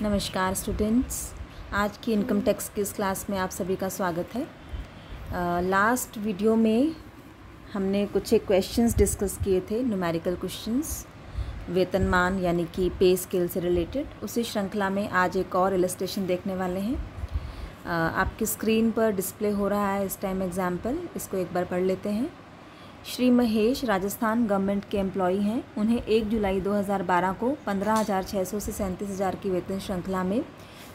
नमस्कार स्टूडेंट्स, आज की इनकम टैक्स की इस क्लास में आप सभी का स्वागत है। लास्ट वीडियो में हमने कुछ एक क्वेश्चंस डिस्कस किए थे, न्यूमेरिकल क्वेश्चंस, वेतनमान यानी कि पे स्केल से रिलेटेड। उसी श्रृंखला में आज एक और इलस्ट्रेशन देखने वाले हैं। आपकी स्क्रीन पर डिस्प्ले हो रहा है इस टाइम एग्जाम्पल, इसको एक बार पढ़ लेते हैं। श्री महेश राजस्थान गवर्नमेंट के एम्प्लॉई हैं। उन्हें 1 जुलाई 2012 को 15,600 से 37,000 की वेतन श्रृंखला में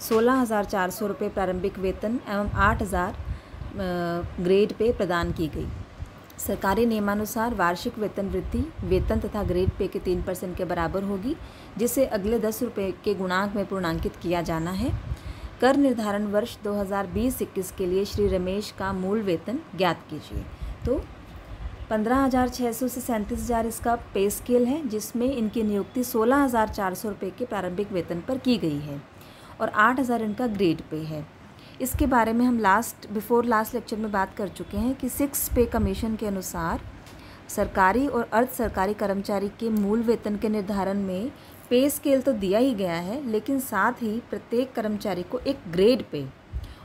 16,400 रुपये प्रारंभिक वेतन एवं 8,000 ग्रेड पे प्रदान की गई। सरकारी नियमानुसार वार्षिक वेतन वृद्धि वेतन तथा ग्रेड पे के 3% के बराबर होगी, जिसे अगले 10 रुपये के गुणांक में पूर्णांकित किया जाना है। कर निर्धारण वर्ष 2020-21 के लिए श्री रमेश का मूल वेतन ज्ञात कीजिए। तो 15,600 से 37,000 इसका पे स्केल है, जिसमें इनकी नियुक्ति 16,400 रुपये के प्रारंभिक वेतन पर की गई है और 8,000 इनका ग्रेड पे है। इसके बारे में हम बिफोर लास्ट लेक्चर में बात कर चुके हैं कि 6 पे कमीशन के अनुसार सरकारी और अर्ध सरकारी कर्मचारी के मूल वेतन के निर्धारण में पे स्केल तो दिया ही गया है, लेकिन साथ ही प्रत्येक कर्मचारी को एक ग्रेड पे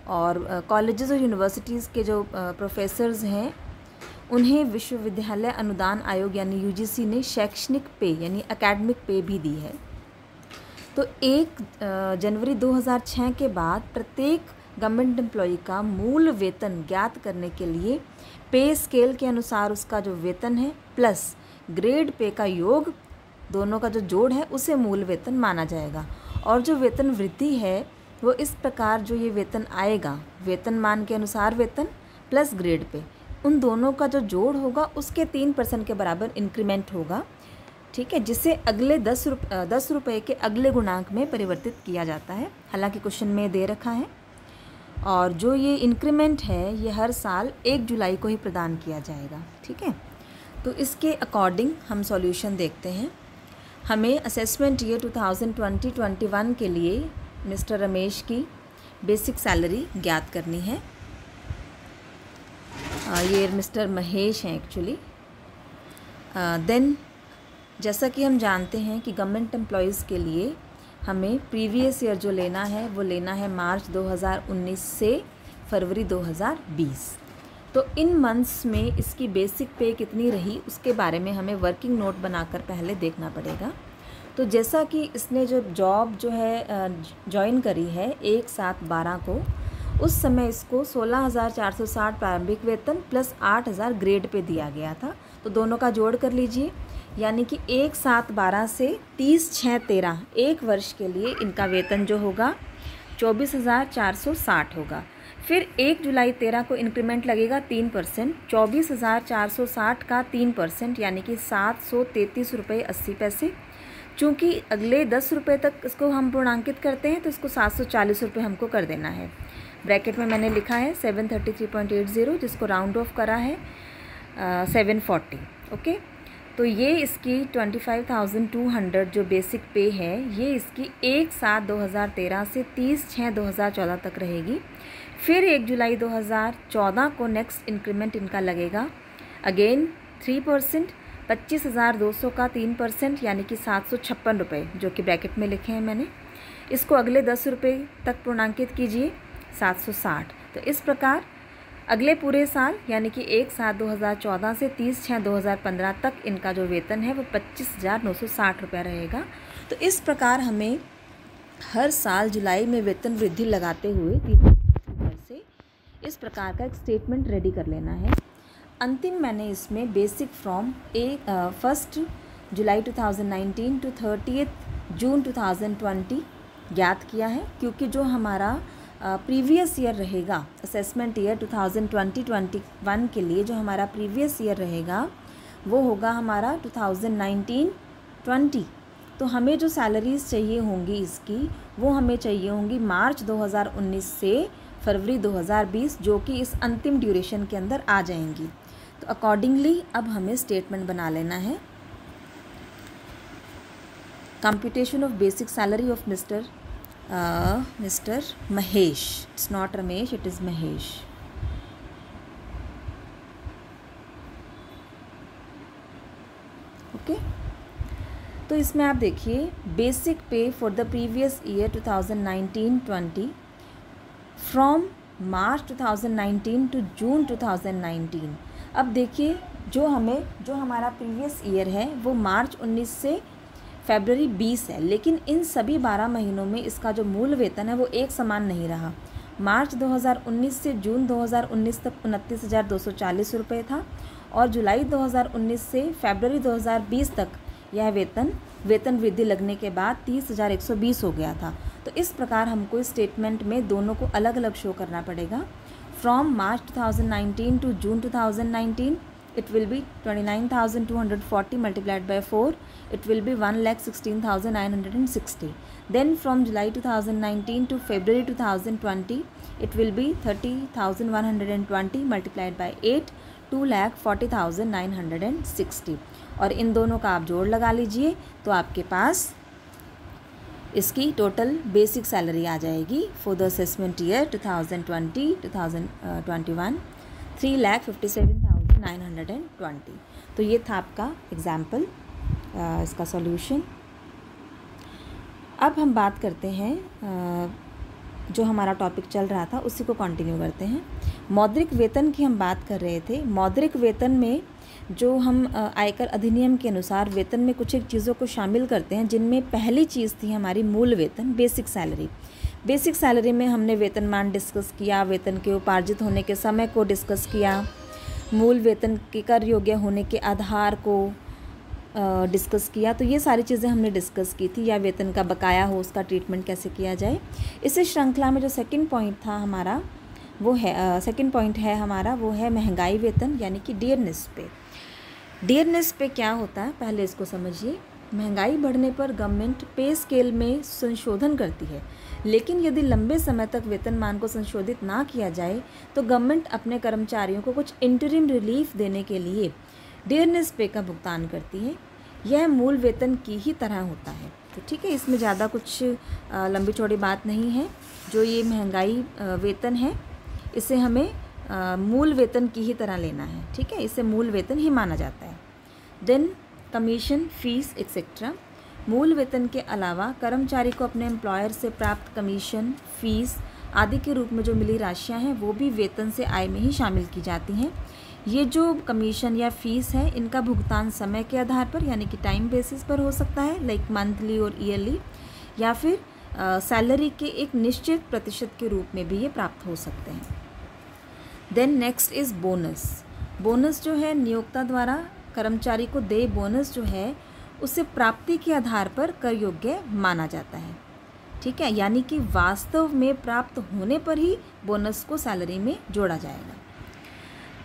और कॉलेजेस और यूनिवर्सिटीज़ के जो प्रोफेसर्स हैं उन्हें विश्वविद्यालय अनुदान आयोग यानी यूजीसी ने शैक्षणिक पे यानी एकेडमिक पे भी दी है। तो 1 जनवरी 2006 के बाद प्रत्येक गवर्नमेंट एम्प्लॉई का मूल वेतन ज्ञात करने के लिए पे स्केल के अनुसार उसका जो वेतन है प्लस ग्रेड पे का योग, दोनों का जो जोड़ है उसे मूल वेतन माना जाएगा। और जो वेतन वृद्धि है वो इस प्रकार जो ये वेतन आएगा, वेतनमान के अनुसार वेतन प्लस ग्रेड पे, उन दोनों का जो जोड़ होगा उसके 3% के बराबर इंक्रीमेंट होगा, ठीक है, जिसे अगले 10 रुपये के अगले गुणांक में परिवर्तित किया जाता है। हालांकि क्वेश्चन में दे रखा है, और जो ये इंक्रीमेंट है ये हर साल 1 जुलाई को ही प्रदान किया जाएगा, ठीक है। तो इसके अकॉर्डिंग हम सॉल्यूशन देखते हैं। हमें असेसमेंट ईयर 2020-21 के लिए मिस्टर रमेश की बेसिक सैलरी ज्ञात करनी है। ये मिस्टर महेश हैं एक्चुअली। देन जैसा कि हम जानते हैं कि गवर्नमेंट एम्प्लॉयज़ के लिए हमें प्रीवियस ईयर जो लेना है वो लेना है मार्च 2019 से फरवरी 2020। तो इन मंथ्स में इसकी बेसिक पे कितनी रही उसके बारे में हमें वर्किंग नोट बनाकर पहले देखना पड़ेगा। तो जैसा कि इसने जो जॉब जो है ज्वाइन करी है 1/7/12 को, उस समय इसको 16,460 प्रारंभिक वेतन प्लस 8,000 ग्रेड पे दिया गया था। तो दोनों का जोड़ कर लीजिए, यानी कि 1/7/12 से 30/6/13 1 वर्ष के लिए इनका वेतन जो होगा 24,460 होगा। फिर 1 जुलाई 13 को इंक्रीमेंट लगेगा 3%, 24,460 का 3% यानी कि 733 रुपये 80 पैसे। चूँकि अगले 10 रुपये तक इसको हम पूर्णांकित करते हैं तो इसको 740 रुपये हमको कर देना है। ब्रैकेट में मैंने लिखा है 733.80, जिसको राउंड ऑफ करा है 740। ओके, तो ये इसकी 25,200 जो बेसिक पे है ये इसकी 1/7/2013 से 30/6/2014 तक रहेगी। फिर 1 जुलाई 2014 को नेक्स्ट इंक्रीमेंट इनका लगेगा अगेन 3%, 25,200 का 3% यानी कि 756 रुपये, जो कि ब्रैकेट में लिखे हैं मैंने। इसको अगले 10 रुपये तक पूर्णांकित कीजिए 760। तो इस प्रकार अगले पूरे साल यानी कि 1/7/2014 से 30/6/2015 तक इनका जो वेतन है वो 25,960 रुपया रहेगा। तो इस प्रकार हमें हर साल जुलाई में वेतन वृद्धि लगाते हुए 3% से इस प्रकार का एक स्टेटमेंट रेडी कर लेना है। अंतिम मैंने इसमें बेसिक फ्रॉम 1 जुलाई 2019 टू 30 जून 2020 ज्ञात किया है, क्योंकि जो हमारा प्रीवियस ईयर रहेगा असेसमेंट ईयर 2020-21 के लिए जो हमारा प्रीवियस ईयर रहेगा वो होगा हमारा 2019-20। तो हमें जो सैलरीज चाहिए होंगी इसकी वो हमें चाहिए होंगी मार्च 2019 से फरवरी 2020, जो कि इस अंतिम ड्यूरेशन के अंदर आ जाएंगी। तो अकॉर्डिंगली अब हमें स्टेटमेंट बना लेना है। Computation of basic salary of mister Mahesh, it's not Ramesh, it is Mahesh. Okay, तो इसमें आप देखिए basic pay for the previous year 2019-20 from March 2019 to June 2019। अब देखिए जो हमारा प्रीवियस ईयर है वो मार्च 19 से फरवरी 20 है, लेकिन इन सभी 12 महीनों में इसका जो मूल वेतन है वो एक समान नहीं रहा। मार्च 2019 से जून 2019 तक 29,240 रुपये था और जुलाई 2019 से फरवरी 2020 तक यह वेतन वृद्धि लगने के बाद 30,120 हो गया था। तो इस प्रकार हमको इस स्टेटमेंट में दोनों को अलग अलग शो करना पड़ेगा। From March 2019 to June 2019 it will be 29,240 multiplied by 4, it will be 1,16,960. Then from July 2019 to February 2020 it will be 30,120 multiplied by 8, 2,40,960। और इन दोनों का आप जोड़ लगा लीजिए तो आपके पास इसकी टोटल बेसिक सैलरी आ जाएगी फॉर द असेसमेंट ईयर 2020-2021 3,57,920। तो ये था आपका एग्जाम्पल, इसका सॉल्यूशन। अब हम बात करते हैं जो हमारा टॉपिक चल रहा था उसी को कंटिन्यू करते हैं। मौद्रिक वेतन की हम बात कर रहे थे। मौद्रिक वेतन में जो हम आयकर अधिनियम के अनुसार वेतन में कुछ एक चीज़ों को शामिल करते हैं, जिनमें पहली चीज़ थी हमारी मूल वेतन, बेसिक सैलरी। बेसिक सैलरी में हमने वेतनमान डिस्कस किया, वेतन के उपार्जित होने के समय को डिस्कस किया, मूल वेतन के कर योग्य होने के आधार को डिस्कस किया। तो ये सारी चीज़ें हमने डिस्कस की थी, या वेतन का बकाया हो उसका ट्रीटमेंट कैसे किया जाए। इसी श्रृंखला में जो सेकंड पॉइंट था हमारा वो है वो है महंगाई वेतन, यानी कि डियरनेस पे। डियरनेस पे क्या होता है पहले इसको समझिए। महंगाई बढ़ने पर गवर्नमेंट पे स्केल में संशोधन करती है, लेकिन यदि लंबे समय तक वेतनमान को संशोधित ना किया जाए तो गवर्नमेंट अपने कर्मचारियों को कुछ इंटरिम रिलीफ देने के लिए डियरनेस पे का भुगतान करती है। यह मूल वेतन की ही तरह होता है। तो ठीक है, इसमें ज़्यादा कुछ लंबी चौड़ी बात नहीं है। जो ये महंगाई वेतन है इसे हमें मूल वेतन की ही तरह लेना है। ठीक है, इसे मूल वेतन ही माना जाता है। Then commission, fees etcetera. मूल वेतन के अलावा कर्मचारी को अपने एम्प्लॉयर से प्राप्त कमीशन, फीस आदि के रूप में जो मिली राशियां हैं वो भी वेतन से आय में ही शामिल की जाती हैं। ये जो कमीशन या फीस है इनका भुगतान समय के आधार पर यानी कि टाइम बेसिस पर हो सकता है, लाइक मंथली और ईयरली, या फिर सैलरी के एक निश्चित प्रतिशत के रूप में भी ये प्राप्त हो सकते हैं। Then next is bonus. Bonus जो है नियोक्ता द्वारा कर्मचारी को दे बोनस जो है उसे प्राप्ति के आधार पर कर योग्य माना जाता है। ठीक है, यानी कि वास्तव में प्राप्त होने पर ही बोनस को सैलरी में जोड़ा जाएगा।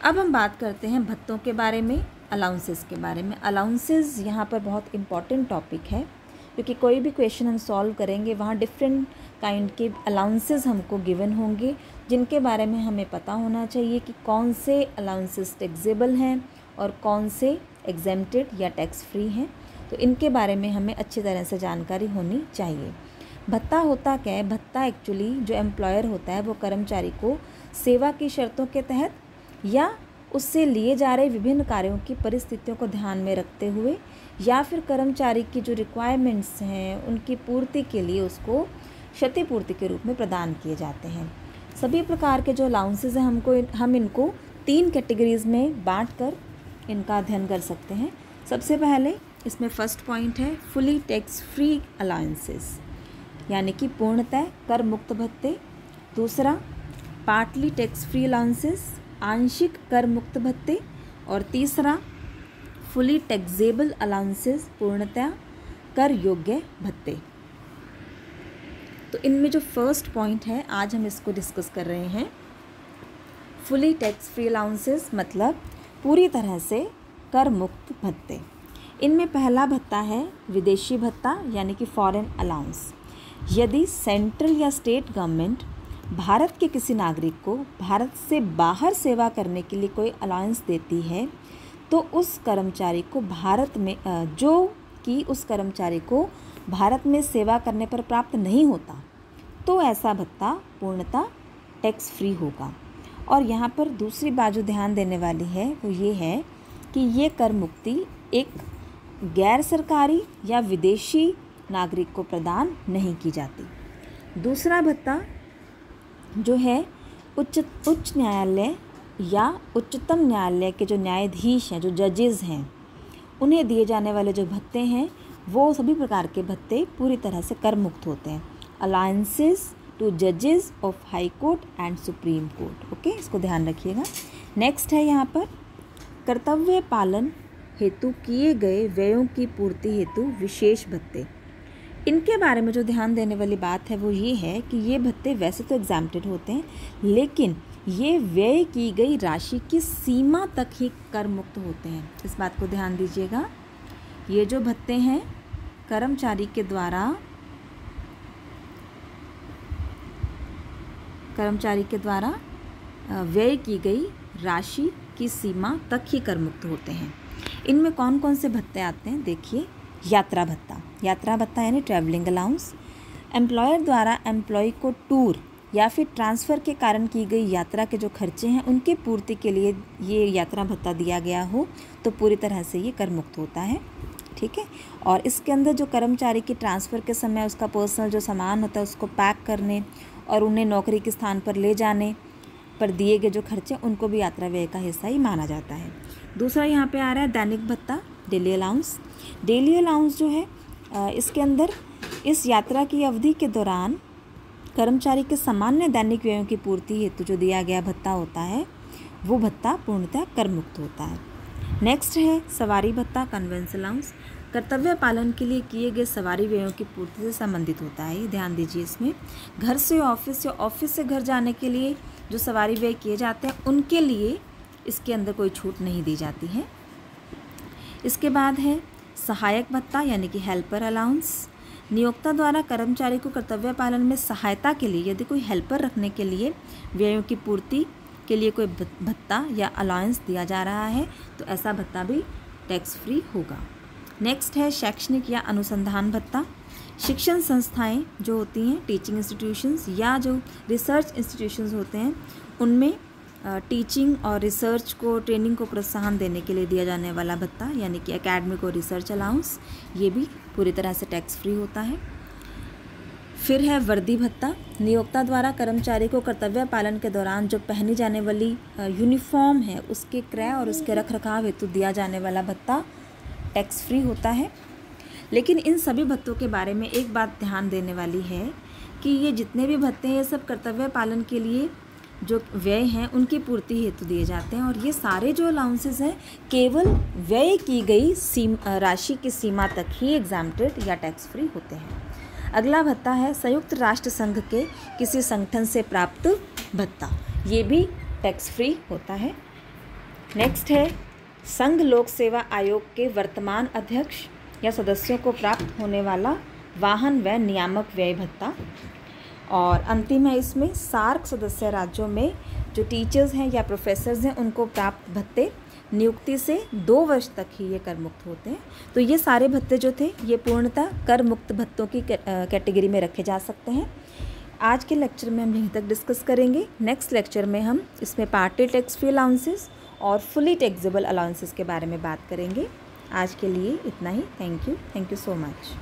अब हम बात करते हैं भत्तों के बारे में, अलाउंसेस के बारे में। अलाउंसेस यहाँ पर बहुत इम्पॉर्टेंट टॉपिक है, क्योंकि कोई भी क्वेश्चन हम सॉल्व करेंगे वहाँ डिफरेंट काइंड के अलाउंसेस हमको गिवन होंगे, जिनके बारे में हमें पता होना चाहिए कि कौन से अलाउंसेस टैक्सेबल हैं और कौन से एग्जेम्प्टेड या टैक्स फ्री हैं। तो इनके बारे में हमें अच्छी तरह से जानकारी होनी चाहिए। भत्ता होता क्या है? भत्ता एक्चुअली जो एम्प्लॉयर होता है वो कर्मचारी को सेवा की शर्तों के तहत या उससे लिए जा रहे विभिन्न कार्यों की परिस्थितियों को ध्यान में रखते हुए या फिर कर्मचारी की जो रिक्वायरमेंट्स हैं उनकी पूर्ति के लिए उसको क्षतिपूर्ति के रूप में प्रदान किए जाते हैं। सभी प्रकार के जो अलाउंसेस हैं हम इनको 3 कैटेगरीज़ में बांटकर इनका अध्ययन कर सकते हैं। सबसे पहले इसमें फर्स्ट पॉइंट है फुली टैक्स फ्री अलाउंसेस, यानी कि पूर्णतः कर मुक्त भत्ते। दूसरा पार्टली टैक्स फ्री अलाउंसेस, आंशिक कर मुक्त भत्ते। और तीसरा फुली टैक्सेबल अलाउंसेस, पूर्णतः कर योग्य भत्ते। तो इनमें जो फर्स्ट पॉइंट है आज हम इसको डिस्कस कर रहे हैं। फुली टैक्स फ्री अलाउंसेस मतलब पूरी तरह से कर मुक्त भत्ते। इनमें पहला भत्ता है विदेशी भत्ता, यानी कि फॉरेन अलाउंस। यदि सेंट्रल या स्टेट गवर्नमेंट भारत के किसी नागरिक को भारत से बाहर सेवा करने के लिए कोई अलाउंस देती है तो उस कर्मचारी को भारत में सेवा करने पर प्राप्त नहीं होता, तो ऐसा भत्ता पूर्णतः टैक्स फ्री होगा। और यहाँ पर दूसरी बात जो ध्यान देने वाली है वो ये है कि ये कर मुक्ति एक गैर सरकारी या विदेशी नागरिक को प्रदान नहीं की जाती। दूसरा भत्ता जो है उच्च न्यायालय या उच्चतम न्यायालय के जो न्यायाधीश हैं, जो जजेस हैं, उन्हें दिए जाने वाले जो भत्ते हैं वो सभी प्रकार के भत्ते पूरी तरह से कर मुक्त होते हैं। अलाउंसेस टू जजेस of high court and supreme court. Okay, इसको ध्यान रखिएगा। नेक्स्ट है यहाँ पर कर्तव्य पालन हेतु किए गए व्ययों की पूर्ति हेतु विशेष भत्ते। इनके बारे में जो ध्यान देने वाली बात है वो ये है कि ये भत्ते वैसे तो एग्जाम्प्टेड होते हैं, लेकिन ये व्यय की गई राशि की सीमा तक ही कर मुक्त होते हैं। इस बात को ध्यान दीजिएगा। ये जो भत्ते हैं कर्मचारी के द्वारा व्यय की गई राशि की सीमा तक ही कर मुक्त होते हैं। इनमें कौन कौन से भत्ते आते हैं देखिए। यात्रा भत्ता यानी ट्रैवलिंग अलाउंस। एम्प्लॉयर द्वारा एम्प्लॉय को टूर या फिर ट्रांसफ़र के कारण की गई यात्रा के जो खर्चे हैं उनकी पूर्ति के लिए ये यात्रा भत्ता दिया गया हो तो पूरी तरह से ये कर मुक्त होता है। ठीक है। और इसके अंदर जो कर्मचारी की ट्रांसफ़र के समय उसका पर्सनल जो सामान होता है उसको पैक करने और उन्हें नौकरी के स्थान पर ले जाने पर दिए गए जो खर्चे, उनको भी यात्रा व्यय का हिस्सा ही माना जाता है। दूसरा यहाँ पे आ रहा है दैनिक भत्ता, डेली अलाउंस। डेली अलाउंस जो है इसके अंदर इस यात्रा की अवधि के दौरान कर्मचारी के सामान्य दैनिक व्ययों की पूर्ति हेतु जो दिया गया भत्ता होता है वो भत्ता पूर्णतः कर मुक्त होता है। नेक्स्ट है सवारी भत्ता, कन्वेंस अलाउंस। कर्तव्य पालन के लिए किए गए सवारी व्ययों की पूर्ति से संबंधित होता है। ये ध्यान दीजिए। इसमें घर से ऑफिस या ऑफिस से घर जाने के लिए जो सवारी व्यय किए जाते हैं उनके लिए इसके अंदर कोई छूट नहीं दी जाती है। इसके बाद है सहायक भत्ता यानी कि हेल्पर अलाउंस। नियोक्ता द्वारा कर्मचारी को कर्तव्य पालन में सहायता के लिए यदि कोई हेल्पर रखने के लिए व्ययों की पूर्ति के लिए कोई भत्ता या अलाउंस दिया जा रहा है तो ऐसा भत्ता भी टैक्स फ्री होगा। नेक्स्ट है शैक्षणिक या अनुसंधान भत्ता। शिक्षण संस्थाएं जो होती हैं, टीचिंग इंस्टीट्यूशंस या जो रिसर्च इंस्टीट्यूशंस होते हैं, उनमें टीचिंग और रिसर्च को, ट्रेनिंग को प्रोत्साहन देने के लिए दिया जाने वाला भत्ता यानी कि एकेडमिक और रिसर्च अलाउंस, ये भी पूरी तरह से टैक्स फ्री होता है। फिर है वर्दी भत्ता। नियोक्ता द्वारा कर्मचारी को कर्तव्य पालन के दौरान जो पहनी जाने वाली यूनिफॉर्म है उसके क्रय और उसके रखरखाव हेतु दिया जाने वाला भत्ता टैक्स फ्री होता है। लेकिन इन सभी भत्तों के बारे में एक बात ध्यान देने वाली है कि ये जितने भी भत्ते हैं ये सब कर्तव्य पालन के लिए जो व्यय हैं उनकी पूर्ति हेतु दिए जाते हैं और ये सारे जो अलाउंसेस हैं केवल व्यय की गई राशि की सीमा तक ही एग्जाम्प्टेड या टैक्स फ्री होते हैं। अगला भत्ता है संयुक्त राष्ट्र संघ के किसी संगठन से प्राप्त भत्ता, ये भी टैक्स फ्री होता है। नेक्स्ट है संघ लोक सेवा आयोग के वर्तमान अध्यक्ष या सदस्यों को प्राप्त होने वाला वाहन व नियामक व्यय भत्ता। और अंतिम है इसमें सार्क सदस्य राज्यों में जो टीचर्स हैं या प्रोफेसर्स हैं उनको प्राप्त भत्ते नियुक्ति से 2 वर्ष तक ही ये कर मुक्त होते हैं। तो ये सारे भत्ते जो थे ये पूर्णतः कर मुक्त भत्तों की कैटेगरी में रखे जा सकते हैं। आज के लेक्चर में हम यहीं तक डिस्कस करेंगे। नेक्स्ट लेक्चर में हम इसमें पार्टली टैक्स फ्री अलाउंसेस और फुली टैक्सेबल अलाउंसेस के बारे में बात करेंगे। आज के लिए इतना ही। Thank you so much.